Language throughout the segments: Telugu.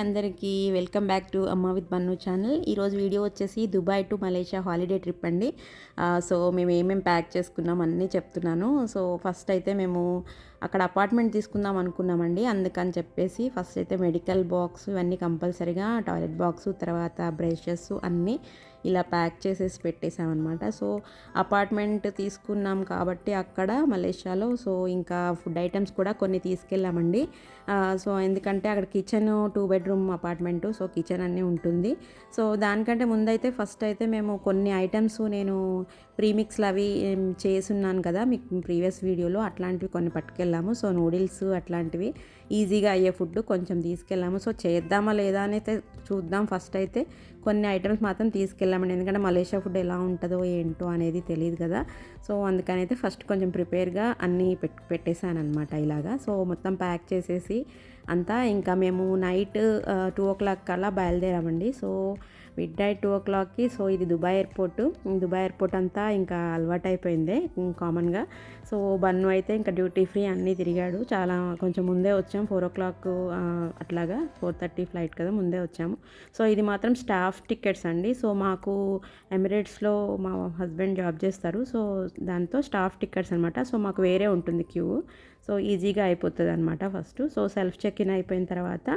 అందరికీ వెల్కమ్ బ్యాక్ టు అమ్మ విత్ బన్ను ఛానల్. ఈరోజు వీడియో వచ్చేసి Dubai to Malaysia holiday trip అండి. సో మేము ఏమేమి ప్యాక్ చేసుకున్నాం అన్నీ చెప్తున్నాను. సో ఫస్ట్ అయితే మేము అక్కడ అపార్ట్మెంట్ తీసుకుందాం అనుకున్నామండి. అందుకని చెప్పేసి ఫస్ట్ అయితే మెడికల్ బాక్స్ ఇవన్నీ కంపల్సరీగా, టాయిలెట్ బాక్సు, తర్వాత బ్రషెస్ అన్నీ ఇలా ప్యాక్ చేసేసి పెట్టేసామన్నమాట. సో అపార్ట్మెంట్ తీసుకున్నాం కాబట్టి అక్కడ మలేషియాలో సో ఇంకా ఫుడ్ ఐటమ్స్ కూడా కొన్ని తీసుకెళ్ళామండి. సో ఎందుకంటే అక్కడ kitchen 2 bedroom apartment, so kitchen అన్నీ ఉంటుంది. సో దానికంటే ముందైతే ఫస్ట్ అయితే మేము కొన్ని ఐటమ్స్ నేను ప్రీమిక్స్లు అవి చేసున్నాను కదా మీకు ప్రీవియస్ వీడియోలో, అట్లాంటివి కొన్ని పట్టుకెళ్ళాము. సో నూడిల్స్ అట్లాంటివి ఈజీగా అయ్యే ఫుడ్ కొంచెం తీసుకెళ్ళాము. సో చేద్దామా లేదా అని అయితే చూద్దాం. ఫస్ట్ అయితే కొన్ని ఐటమ్స్ మాత్రం తీసుకెళ్ళామండి, ఎందుకంటే మలేషియా ఫుడ్ ఎలా ఉంటుందో ఏంటో అనేది తెలియదు కదా. సో అందుకని అయితే ఫస్ట్ కొంచెం ప్రిపేర్గా అన్నీ పెట్టేశాను అనమాట ఇలాగా. సో మొత్తం ప్యాక్ చేసేసి అంతా ఇంకా మేము నైట్ 2 o'clock కల్లా బయలుదేరామండి. సో మిడ్ నైట్ 2 o'clockకి. సో ఇది దుబాయ్ ఎయిర్పోర్ట్ అంతా ఇంకా అలవాటు అయిపోయింది కామన్గా. సో బన్ను అయితే ఇంకా డ్యూటీ ఫ్రీ అన్నీ తిరిగాడు. చాలా కొంచెం ముందే వచ్చాము, 4 o'clock అట్లాగా, 4:30 ఫ్లైట్ కదా, ముందే వచ్చాము. సో ఇది మాత్రం స్టాఫ్ టికెట్స్ అండి. సో మాకు ఎమిరేట్స్లో మా హస్బెండ్ జాబ్ చేస్తారు. సో దాంతో స్టాఫ్ టికెట్స్ అనమాట. సో మాకు వేరే ఉంటుంది క్యూ. సో ఈజీగా అయిపోతుంది అనమాట first. So self check in అయిపోయిన తర్వాత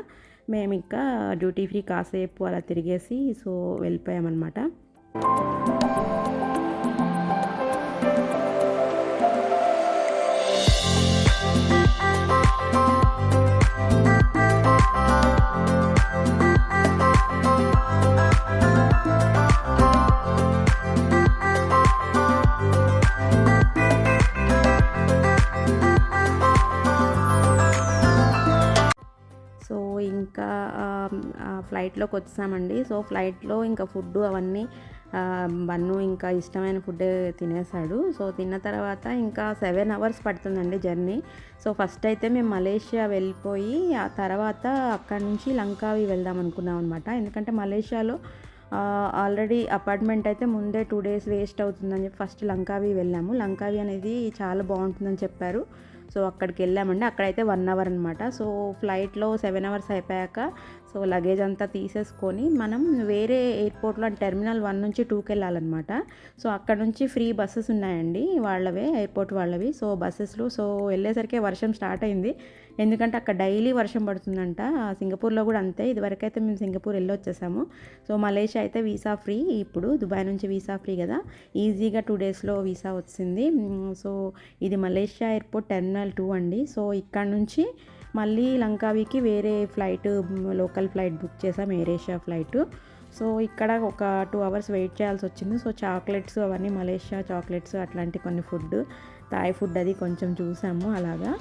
మేము ఇంకా డ్యూటీ ఫ్రీ కాసేపు అలా తిరిగేసి సో వెళ్ళిపోయామన్నమాట. ఇంకా ఫ్లైట్లోకి వచ్చామండి. సో ఫ్లైట్లో ఇంకా ఫుడ్ అవన్నీ బన్ను ఇంకా ఇష్టమైన ఫుడ్ తినేసాడు. సో తిన్న తర్వాత ఇంకా 7 hours పడుతుందండి జర్నీ. సో ఫస్ట్ అయితే మేము మలేషియా వెళ్ళిపోయి ఆ తర్వాత అక్కడి నుంచి లంకావి వెళ్దాం అనుకున్నాం అనమాట. ఎందుకంటే మలేషియాలో ఆల్రెడీ అపార్ట్మెంట్ అయితే ముందే 2 days వేస్ట్ అవుతుందని చెప్పి ఫస్ట్ లంకావి వెళ్ళాము. లంకావి అనేది చాలా బాగుంటుందని చెప్పారు. సో అక్కడికి వెళ్ళామండి. అక్కడైతే 1 hour అనమాట. సో ఫ్లైట్లో 7 hours అయిపోయాక సో లగేజ్ అంతా తీసేసుకొని మనం వేరే ఎయిర్పోర్ట్లో టెర్మినల్ 1 నుంచి 2కి వెళ్ళాలన్నమాట. సో అక్కడ నుంచి ఫ్రీ బస్సెస్ ఉన్నాయండి, వాళ్ళవే, ఎయిర్పోర్ట్ వాళ్ళవి. సో బస్సెస్లో సో వెళ్ళేసరికి వర్షం స్టార్ట్ అయింది. ఎందుకంటే అక్కడ డైలీ వర్షం పడుతుందంట. సింగపూర్లో కూడా అంతే. ఇదివరకైతే మేము సింగపూర్ వెళ్ళొచ్చేసాము. సో మలేషియా అయితే వీసా ఫ్రీ, ఇప్పుడు దుబాయ్ నుంచి వీసా ఫ్రీ కదా, ఈజీగా 2 daysలో వీసా వచ్చింది. సో ఇది మలేషియా ఎయిర్పోర్ట్ టెర్మినల్ 2 అండి. సో ఇక్కడ నుంచి మళ్ళీ లంకావికి వేరే ఫ్లైట్, లోకల్ ఫ్లైట్ బుక్ చేసాం, ఎయిర్ ఏషియా ఫ్లైట్. సో ఇక్కడ ఒక 2 hours వెయిట్ చేయాల్సి వచ్చింది. సో చాక్లెట్స్ అవన్నీ, మలేషియా చాక్లెట్స్ అట్లాంటి కొన్ని ఫుడ్, థాయ్ ఫుడ్ అది కొంచెం చూసాము. అలాగా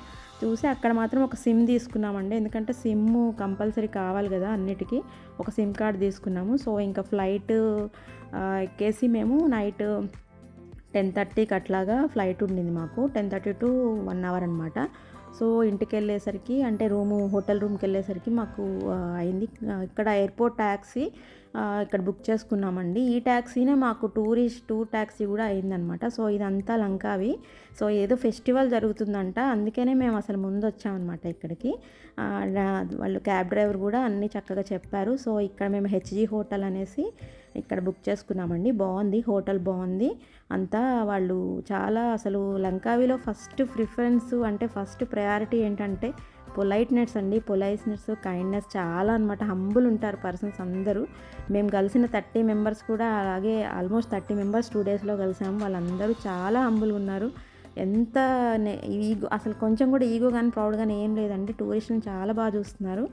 చూసి అక్కడ మాత్రం ఒక సిమ్ తీసుకున్నామండి, ఎందుకంటే సిమ్ కంపల్సరీ కావాలి కదా అన్నిటికీ. ఒక సిమ్ కార్డ్ తీసుకున్నాము. సో ఇంకా ఫ్లైట్ ఎక్కేసి మేము నైట్ 10:30కి అట్లాగా ఫ్లైట్ ఉండింది మాకు. 10:30 to 1 hour అనమాట. సో ఇంటికి వెళ్ళేసరికి అంటే హోటల్ రూమ్కి వెళ్ళేసరికి మాకు అయింది. ఇక్కడ ఎయిర్పోర్ట్ ట్యాక్సీ ఇక్కడ బుక్ చేసుకున్నామండి. ఈ ట్యాక్సీనే మాకు టూర్ ట్యాక్సీ కూడా అయిందనమాట. సో ఇదంతా లంకావి. సో ఏదో ఫెస్టివల్ జరుగుతుందంట, అందుకనే మేము అసలు ముందు వచ్చామన్నమాట ఇక్కడికి. వాళ్ళు క్యాబ్ డ్రైవర్ కూడా అన్నీ చక్కగా చెప్పారు. సో ఇక్కడ మేము హెచ్జీ హోటల్ అనేసి ఇక్కడ బుక్ చేసుకున్నామండి. బాగుంది, హోటల్ బాగుంది అంతా. వాళ్ళు చాలా అసలు లంకావిలో ఫస్ట్ ప్రిఫరెన్స్ అంటే ఫస్ట్ ప్రయారిటీ ఏంటంటే పొలైట్నెస్ అండి. పొలైట్నెస్, కైండ్నెస్ చాలా అనమాట. హంబుల్ ఉంటారు పర్సన్స్ అందరూ. మేము కలిసిన 30 members కూడా అలాగే, ఆల్మోస్ట్ 30 members 2 daysలో కలిసాము. వాళ్ళందరూ చాలా హంబుల్గా ఉన్నారు. ఎంత ఈగో, అసలు కొంచెం కూడా ఈగో కానీ ప్రౌడ్ కానీ ఏం లేదండి. టూరిస్ట్ని చాలా బాగా చూస్తున్నారు.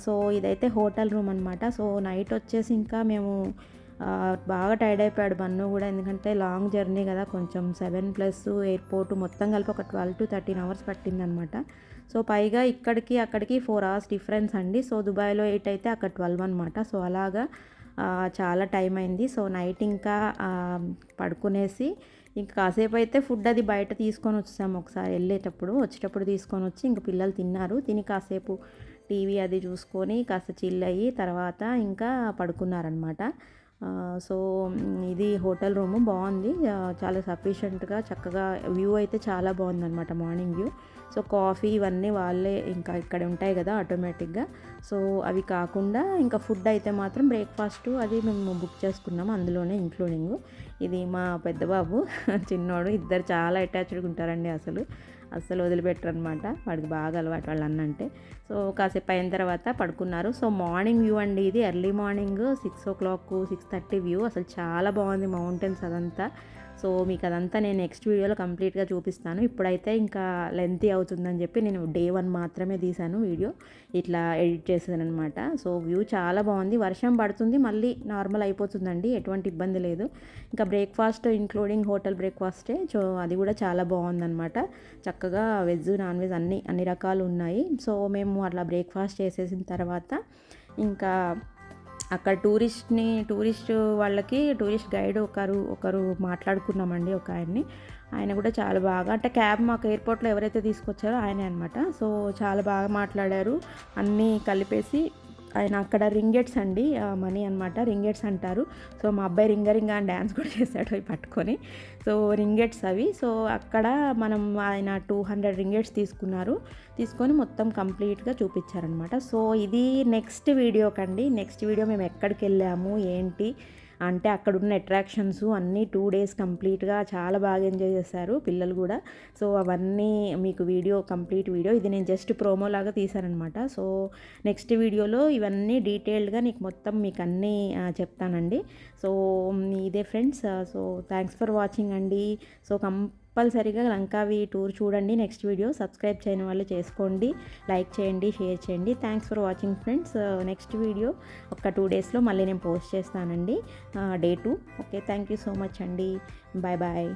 సో ఇదైతే హోటల్ రూమ్ అనమాట. సో నైట్ వచ్చేసి ఇంకా మేము బాగా టైర్డ్ అయిపోయాడు బన్ను కూడా, ఎందుకంటే లాంగ్ జర్నీ కదా, కొంచెం 7+ ఎయిర్పోర్ట్ మొత్తం కలిపి ఒక 12 to 13 hours పట్టిందనమాట. సో పైగా ఇక్కడికి అక్కడికి 4 hours డిఫరెన్స్ అండి. సో దుబాయ్లో 8 అయితే అక్కడ 12 అనమాట. సో అలాగా చాలా టైం అయింది. సో నైట్ ఇంకా పడుకునేసి ఇంకా కాసేపు అయితే ఫుడ్ అది బయట తీసుకొని వచ్చాము. ఒకసారి వచ్చేటప్పుడు తీసుకొని వచ్చి ఇంకా పిల్లలు తిన్నారు. తిని కాసేపు టీవీ అది చూసుకొని కాస్త చిల్ అయ్యి తర్వాత ఇంకా పడుకున్నారనమాట. సో ఇది హోటల్ రూము బాగుంది, చాలా సఫిషియెంట్గా చక్కగా వ్యూ అయితే చాలా బాగుందన్నమాట, మార్నింగ్ వ్యూ. సో కాఫీ ఇవన్నీ వాళ్ళే ఇంకా ఇక్కడ ఉంటాయి కదా ఆటోమేటిక్గా. సో అవి కాకుండా ఇంకా ఫుడ్ అయితే మాత్రం బ్రేక్ఫాస్ట్ అది మేము బుక్ చేసుకున్నాము, అందులోనే ఇంక్లూడింగ్. ఇది మా పెద్ద బాబు చిన్నోడు, ఇద్దరు చాలా అటాచ్డ్గా ఉంటారండి, అసలు వదిలిపెట్టరు అనమాట, వాడికి బాగా అలవాటు వాళ్ళ అన్నంటే. సో కాసేపు అయిన తర్వాత పడుకున్నారు. సో మార్నింగ్ వ్యూ అండి ఇది, ఎర్లీ మార్నింగ్ 6 o'clock 6:30 వ్యూ. అసలు చాలా బాగుంది మౌంటైన్స్ అదంతా. సో మీకు అదంతా నేను నెక్స్ట్ వీడియోలో కంప్లీట్గా చూపిస్తాను. ఇప్పుడైతే ఇంకా లెంతీ అవుతుందని చెప్పి నేను డే 1 మాత్రమే తీశాను వీడియో, ఇట్లా ఎడిట్ చేశాను అనమాట. సో వ్యూ చాలా బాగుంది, వర్షం పడుతుంది మళ్ళీ నార్మల్ అయిపోతుందండి, ఎటువంటి ఇబ్బంది లేదు. ఇంకా బ్రేక్ఫాస్ట్ ఇంక్లూడింగ్ హోటల్ బ్రేక్ఫాస్టే, సో అది కూడా చాలా బాగుందన్నమాట. చక్కగా వెజ్ నాన్ వెజ్ అన్ని రకాలు ఉన్నాయి. సో మేము అట్లా బ్రేక్ఫాస్ట్ చేసేసిన తర్వాత ఇంకా అక్కడ టూరిస్ట్ వాళ్ళకి టూరిస్ట్ గైడ్ ఒకరు మాట్లాడుకున్నామండి, ఒక ఆయన కూడా చాలా బాగా, అంటే క్యాబ్ మాకు ఎయిర్పోర్ట్లో ఎవరైతే తీసుకొచ్చారో ఆయనే అనమాట. సో చాలా బాగా మాట్లాడారు, అన్నీ కలిపేసి. ఆయన అక్కడ రింగెట్స్ అండి, మనీ అనమాట, రింగెట్స్ అంటారు. సో మా అబ్బాయి రింగ అని డ్యాన్స్ కూడా చేశాడు అవి పట్టుకొని. సో రింగెట్స్ అవి. సో అక్కడ ఆయన 200 రింగెట్స్ తీసుకొని మొత్తం కంప్లీట్గా చూపించారనమాట. సో ఇది నెక్స్ట్ వీడియో మేము ఎక్కడికి వెళ్ళాము ఏంటి అంటే అక్కడున్న అట్రాక్షన్స్ అన్నీ 2 days కంప్లీట్గా చాలా బాగా ఎంజాయ్ చేశారు పిల్లలు కూడా. సో అవన్నీ మీకు కంప్లీట్ వీడియో ఇది నేను జస్ట్ ప్రోమో లాగా తీశానమాట. సో నెక్స్ట్ వీడియోలో ఇవన్నీ డీటెయిల్డ్గా మీకు అన్నీ చెప్తానండి. సో ఇదే friends, so thanks for watching అండి. సో కంపల్సరీగా లంకావి టూర్ చూడండి. నెక్స్ట్ వీడియో సబ్స్క్రైబ్ చేయని వాళ్ళు చేసుకోండి, లైక్ చేయండి, షేర్ చేయండి. Thanks for watching friends. Next video ఒక 2 daysలో మళ్ళీ నేను పోస్ట్ చేస్తానండి, Day 2. Okay, thank you so much అండి. Bye bye.